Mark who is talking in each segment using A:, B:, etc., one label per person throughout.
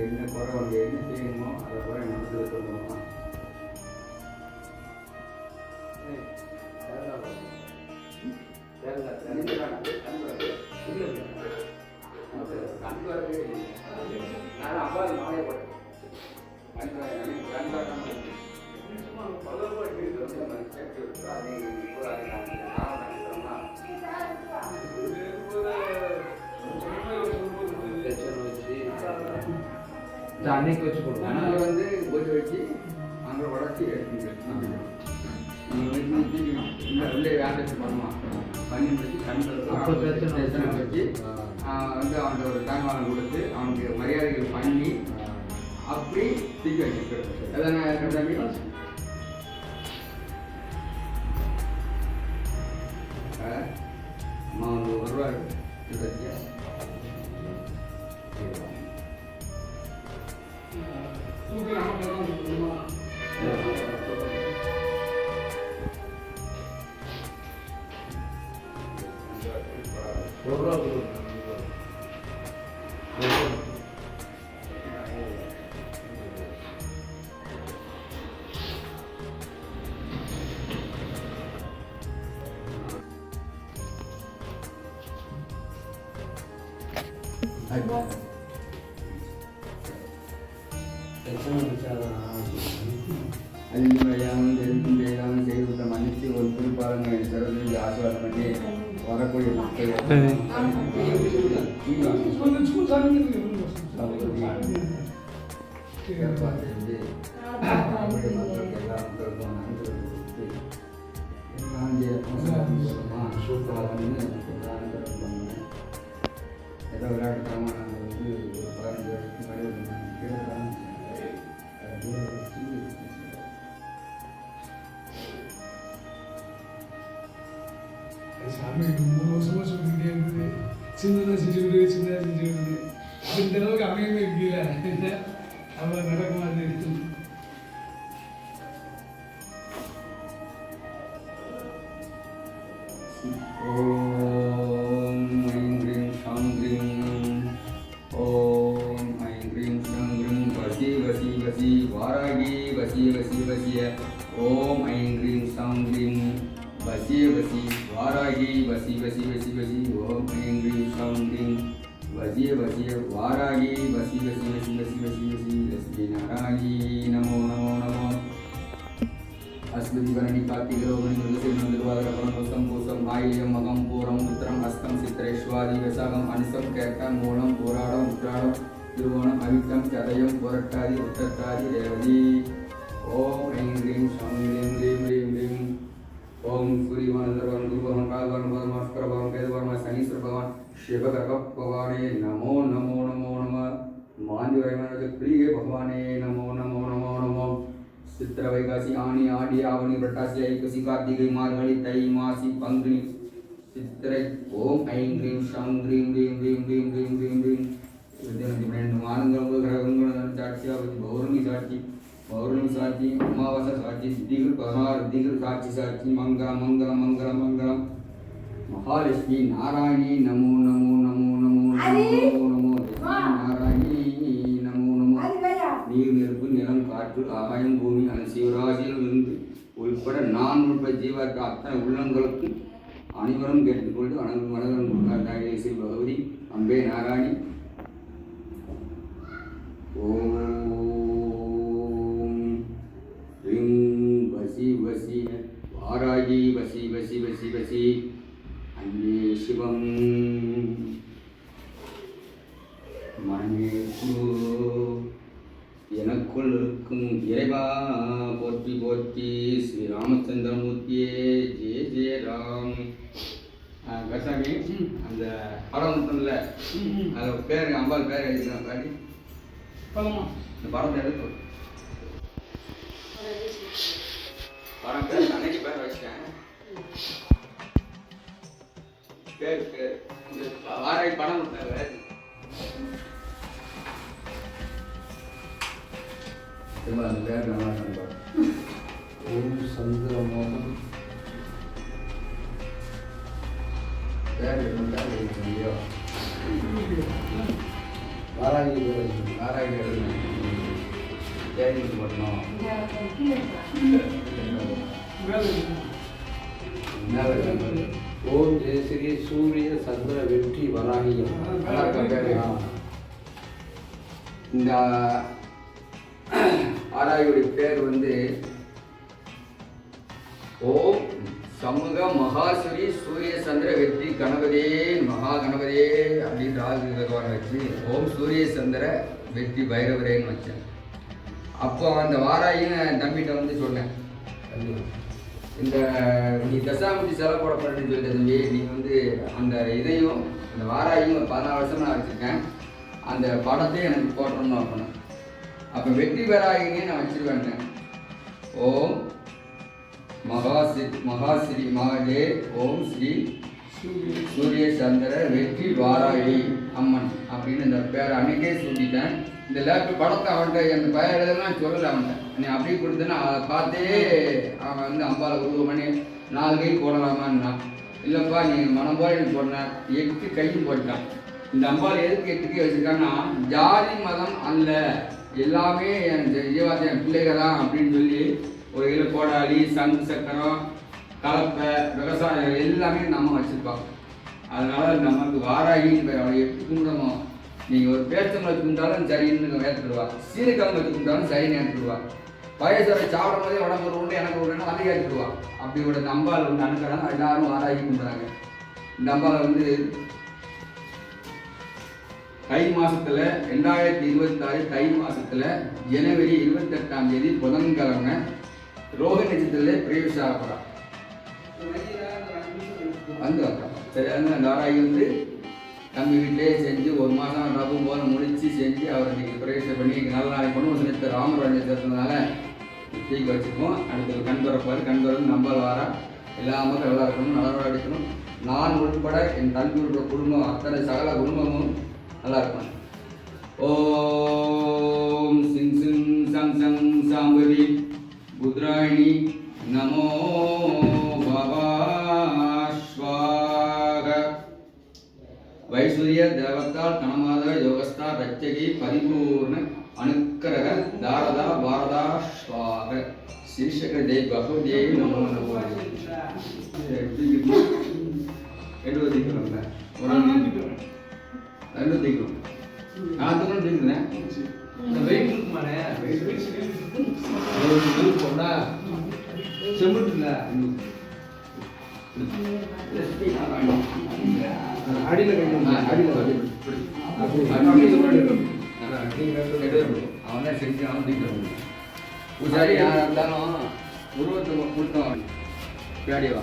A: என்ன குறை அவங்க என்ன செய்யணுமோ அதை குறை நடந்து சொல்லணுமா?
B: அன்னைக்கு வச்சு கொடுப்போம்.
A: அங்கே வந்து போட்டு வச்சு அங்கே உடச்சி எடுத்துக்கிட்டு ரெண்டே வேண்டச்சு பண்ணுவான். பண்ணி முடிச்சு கண்கள் வச்சு வந்து அவனுக்கு ஒரு தாங்காலம் கொடுத்து அவனுக்கு மரியாதைகள் பண்ணி அப்படி தூக்கி வச்சுக்கிறது. அதான் தம்பி அம்மா வந்து வருவார் வச்சியா அதிகமையாகவும் தெரிந்தும் செய்யாமல் செய்துள்ள மன்னித்து ஒரு குறிப்பாளங்களை தருவதில் ஆசீர்வாதம் பண்ணி வரக்கூடிய மக்கள் ஏற்பாடு மக்களுக்கு எல்லா மக்களுக்கும் நன்றி சூப்பராக ஏதோ விளையாட்டுத்தனமாக நாங்கள் வந்து ஒரு 15 வருஷத்துக்கு மேலே
C: சாமி 3 வருஷமா சொல்லிக்கிட்டே இருக்குது. சின்னதாக செஞ்சுக்கிட்டு சின்னதாக செஞ்சுக்கிட்டு இந்த அளவுக்கு அமையவே இருக்கல. அவ்வளோ நடக்குமா அது?
A: ஓம் ஐம் க்ரீம் ஷாம் க்ரீம் ஓம் ஐம் க்ரீம் ஷாம் க்ரீம் வசி வசி வசி வாராகி வசி வசி வசிய ஓம் ஐம் க்ரீம் ஷாம் க்ரீம் வசி வசி வாராகி வசி வசி வசி வசி ஓம் ஐம் க்ரீம் ஷாம் க்ரீம் வசி வசி வாராகி வசி வசி வசி வசி வசி வசி லட்சுமி நாராயணி நமோ நமோ நமோ अस्मृति वरणी कार्तिक रोहिणी मृगशिर नंदुरवादर परमोत्तम पूषम आयल्यम मगम पूरम उत्तरम हस्तम चित्रेश्वादी वैशाखम अनिशम कैकम मूलम पूराणम उत्तराणम तिरुवोणम अविटम चतयम पुरट्टादि उत्तरादि रेवती ओम ऐं ह्रीं शां ह्रीं ह्रीं ह्रीं ह्रीं ओम सूर्यभगवान सर्वं गुरुभगवान कालभगवान परमास्कर भगवान वेदभगवान शनीश्वर भगवान शिवगर्भ भगवाने नमो नमो नमो नमः मान्यवरमनोज प्रिय भगवाने नमो नमो नमो नमो चित्र वैकासी आनी आडी आवनी प्रटासी ऐकसी कार्तिक मार्गणी तई मासी पंगनी चित्र ओम ऐं ह्रीं शां ह्रीं ह्रीं ह्रीं ह्रीं ह्रीं ह्रीं ह्रीं विद्यानंद ब्रह्म आनंद ग्रहगण साक्षी पौर्णमी साक्षी पौर्णमी साक्षी अमावास्या साक्षी दिग्र 16 दिग्र साक्षी साक्षी मंगल मंगल मंगल मंगल महालक्ष्मी नारायणी नमो नमो नमो नमो नमो नमो नारायणी नमो नमो நீர் நெருப்பு நிலம் காற்று ஆகாயம் பூமி அந்த சிவராசியில் இருந்து உள்பட நான் உட்பட ஜீவாக்க அத்தனை உள்ளங்களுக்கும் அனைவரும் கேட்டுக்கொண்டு வணங்கும் வணக்கம் கொடுத்தாங்க ஸ்ரீ பகவதி அம்பே நாராயணி ஓம் ரிங் வசி வசி வாராகி வசி வசி வசி வசி அன்பே சிவம் மனமே எனக்குள் இருக்கும் இறைவா போற்றி போற்றி ஸ்ரீ ராமச்சந்திரமூர்த்தியே ஜெய ஜெய ராம். கசாமி அந்த படம் இருக்குல்ல அதில் பேர் அம்பாள் பேர் எழுதிக்கலாம் பாடி இந்த படத்தை எடுத்து படம் பேர் அன்னைக்கு பேர் வச்சுட்டேன். பேர் பேர் வாராகி படம் பேர் அந்த பேர் நல்லா இருப்பார். ஓம் சந்திரமோகன் பேர் இருந்தால்
D: வாராகி
A: ஆராய்ச்சி எழுதணும் தேதிக்கு போடணும் மேலே
D: ஓம் ஜெயஸ்ரீ சூரிய சந்திர வெற்றி வராகியம்.
A: நல்லா இருக்கா பேரு? இந்த ஆராயுடைய பேர் வந்து ஓம் சமூக மகாசுரி சூரிய சந்திர வெற்றி கணபதியே மகா கணபதியே அப்படின்ற ஆகு பகவான் வச்சு ஓம் சூரிய சந்திர வெற்றி பைரவரேன்னு வச்சேன். அப்போ அந்த வாராயும் தம்பிகிட்ட வந்து சொன்னேன், இந்த நீ தசாமுத்தி செலவு போட போறேன்னு சொல்லிட்டு தம்பி, நீ வந்து அந்த இதையும் அந்த வாராயும் ஒரு 14 வருஷம் நான் வச்சுருக்கேன், அந்த படத்தையும் எனக்கு போட்டோம்னு அப்படின்னேன். அப்போ வெற்றி பெறாயினே நான் வச்சிருவேன். ஓம் மகாஸ்ரீ மகாதே ஓம் ஸ்ரீ சூரிய சந்திர வெற்றி வாராயி அம்மன் அப்படின்னு இந்த பேரை அன்னைக்கே சொல்லிட்டேன். இந்த லேப்டாப் படத்தை அவன்கிட்ட அந்த பெயரெல்லாம் சொல்லலை அவன்கிட்ட. நீ அப்படி கொடுத்தேன்னா அதை பார்த்தே அவன் வந்து அம்பாவை உருவம் பண்ணி 4 கை போடலாமான்னா, இல்லைப்பா நீ மனம் போல எனக்கு போடுறேன் 8 கையும் போட்டான். இந்த அம்பாள் எதுக்கு 8 கை வச்சுருக்கான்னா, ஜாதி மதம் அல்ல, எல்லாமே என் ஜீவாத்த என் பிள்ளைகள் தான் அப்படின்னு சொல்லி ஒரு இதில் கோடாளி சங்கு சக்கரம் கலப்பை விவசாயம் எல்லாமே நம்ம வச்சுருப்பாங்க. அதனால் நமக்கு வாராகி அவளை எப்படி கும்பிடமோ, நீங்கள் ஒரு பேச்சம்பளை கும்பிட்டாலும் சரின்னு ஏற்றுடுவா, சீரக்கிழமை கும்பிட்டாலும் சரின்னு ஏற்றுடுவா, வயசரை சாப்பிடும் போதே உடம்பு ஒரு உண்டு எனக்கு ஒரு வந்து ஏற்றுடுவா. அப்படி ஒரு நம்பால் ஒன்று அனுக்கிறாங்க, எல்லாரும் வாராகி கும்பிட்றாங்க. இந்த அம்பாவை வந்து தை மாதத்தில் 2026 தை மாதத்தில் ஜனவரி 28ஆம் தேதி புதன்கிழமை ரோஹி நட்சத்திரத்தில் பிரவேசம் ஆகப்படாம் வந்து வைக்கலாம். சரி, அந்த வாராகி வந்து தம்பி வீட்டிலே செஞ்சு 1 மாதம் ரகு போல முடித்து செஞ்சு அவர் இன்றைக்கி பிரவேசம் பண்ணி நல்ல நாளைக்கு கொண்டு வந்து சேர்த்து ராமராஜன் சேர்த்ததுனால தீக்கு வச்சுருக்கோம். அடுத்தது கண் திறப்பார், கண் திறந்து நம்பல் வாரா எல்லா மக்கள் நல்லா இருக்கணும், நல்லா அடிக்கணும். நான் உட்பட என் தம்பி உள்ள குடும்பம் அத்தனை சகல குடும்பமும் நல்லா இருக்கணும். ஓம் சிங் சிங் சங் சங் சாம்பவி புத்ராயணி நமோ பவா ஸ்வாக வைசூரிய தேவத்தால் கணமாத யோகஸ்தா ரச்சகி பரிபூர்ண அனுக்கிரக தாரதா பாரதா ஸ்வாக சீர்ஷக தேவ் பகவதியை நமோ நமோ. ரெண்டு தீக்கிறோம் நான் தூரம் தீக்கிறேன்.
B: வெயிட் இருக்குமாண்ணே, போனா செம்பிட்டு இல்லை அடியில்
A: அவன் தான் செஞ்சு அவன் தீக்கிறோம். பூஜாரி யாராக இருந்தாலும் உருவத்தை கொடுத்தோம் பேடிவா.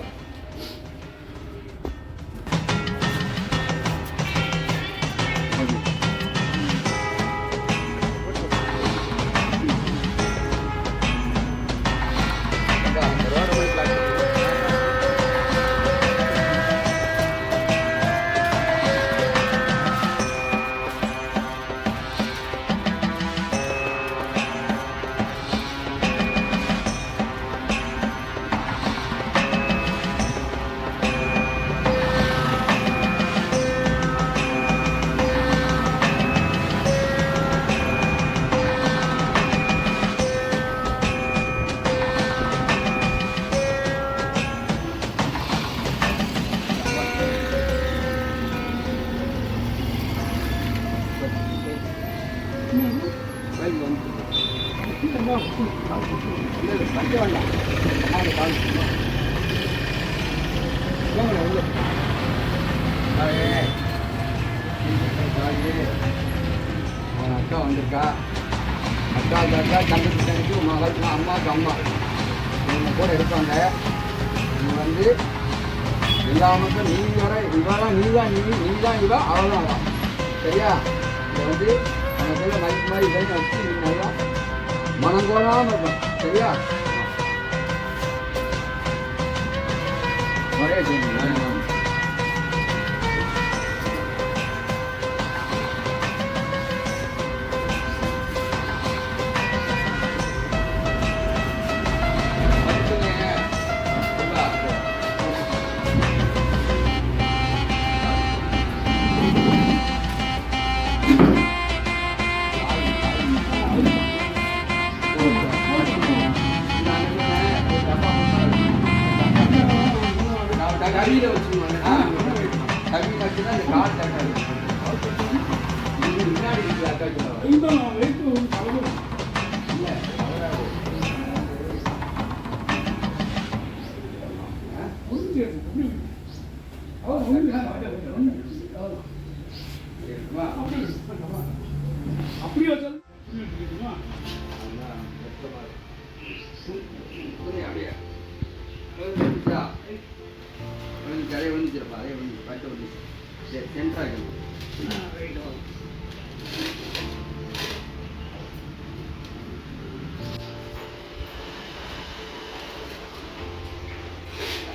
A: அக்கா வந்திருக்கா, அக்கா தங்கச்சி மகளுக்கு அம்மாவுக்கு அம்மா இவங்க கூட இருப்பாங்க. இவங்க வந்து எல்லா மக்களும் நீ வர இவெல்லாம் நீ தான் இவா அவதான் அவன். சரியா? இதை வந்து அந்த பேரில் மதிப்பு மாதிரி இதை வச்சு நீ நல்லா மனம் கோடாமல் இருப்பான். சரியா? ஒரே செய்யுங்க. கால் தட்டாது. இது முன்னாடி இருக்கிற அக்கா சொல்லுவாங்க.
C: இருந்தாலும் வெயிட் வந்து கலந்து
A: இல்ல, அவராது.
C: முடிஞ்சு அவர் முடிஞ்சு
A: இருக்குமா?
C: அப்படியே வச்சாலும் இருக்குமா?
A: புரியுது அப்படியே. விழுந்துச்சா? விழுந்து தலையை விழுந்துச்சிருப்பா, அதே விழுந்து பட்டு விழுந்துச்சு. சரி, சென்டராக இருக்கணும்.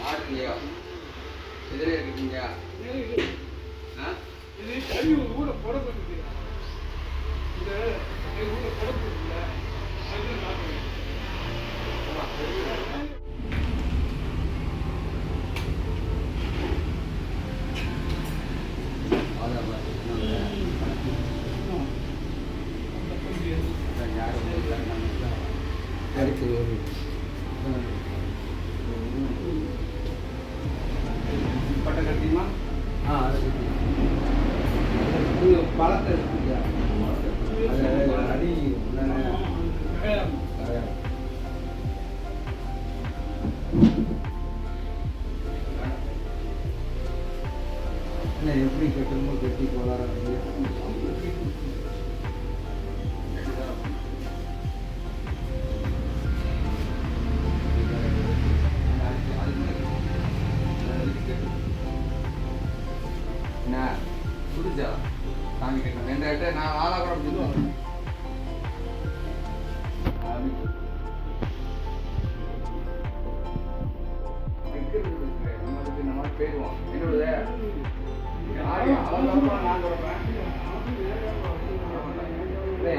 A: ஆடுங்கய்யா, எதிரே இருக்கீங்க. ஆ?
C: இது கல்வி கூட புடப்பட்டு இந்த ஊட புடப்பட்டு அது நான்
A: பட்டை கட்டிமா?
B: பழத்தை இருக்குங்க அது அடி எப்படி கட்டணுமோ கட்டி போலார
A: என்ன புரிஞ்சா சாமி கட்டணும் எந்த கிட்ட நான் ஆலாபுரம் சொல்லுவேன். நம்ம போயிடுவோம் என்னோட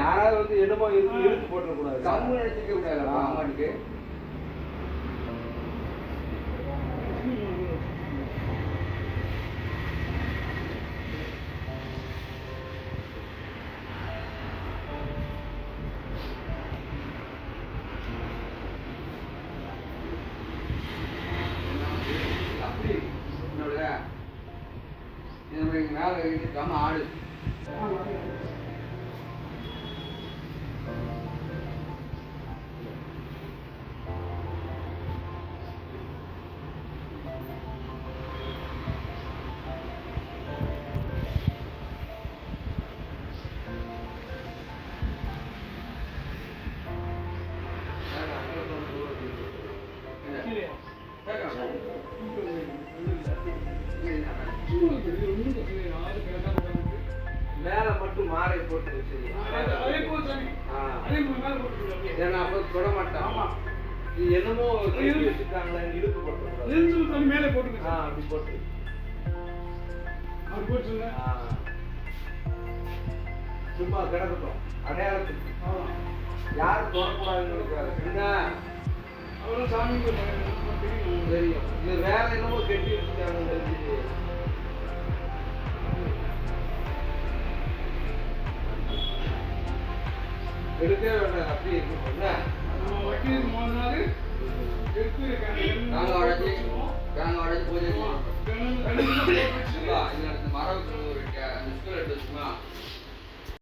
B: யாராவது வந்து என்னமோ இழுத்து போட்டுறக்கூடாது
A: கம்மு நினைச்சிக்க கூடாது அம்மாட்டுக்கு. அப்படி என்னோட இது மேலே இருக்காம ஆடு
B: மேல மட்டும் மாலை போட்டு வச்சு ஏன்னா அப்ப தொட மாட்டான் இது என்னமோ வச்சுட்டாங்களே இழுத்து போட்டு
C: மேலே போட்டு
B: அப்படி போட்டு
C: அவர் போட்டு
B: சும்மா கிடக்கட்டும் அடையாளத்துக்கு யாரும் தொடக்கூடாதுன்னு இருக்காது என்ன
C: அவரும் சாமிக்கு
B: தெரியும் இது வேற என்னமோ கெட்டி வச்சுட்டாங்க தெரிஞ்சு எடுக்கவே வேண்டாம் அப்படியே இருக்கும்ல
C: நம்ம வக்கீல் 3 நாள் எடுத்து
A: நாங்கள் உடச்சி பூஜை
C: கணக்கு
A: இந்த மரம் ஒரு ஸ்கூல் எடுத்து வச்சுமா